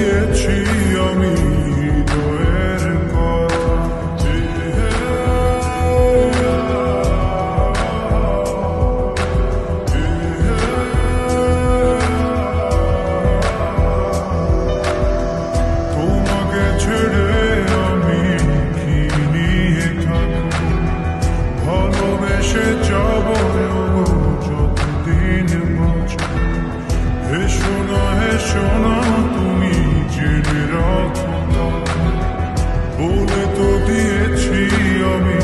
দিয়েছি আমি হৃদয়ের কথা। তোমাকে ছেড়ে আমি কি নিয়ে থাকবো, ভালোবেসে যাব যতদিন বাঁচব। হেসো না তুমি জেনে রাখো, বলে তো দিয়েছি আমি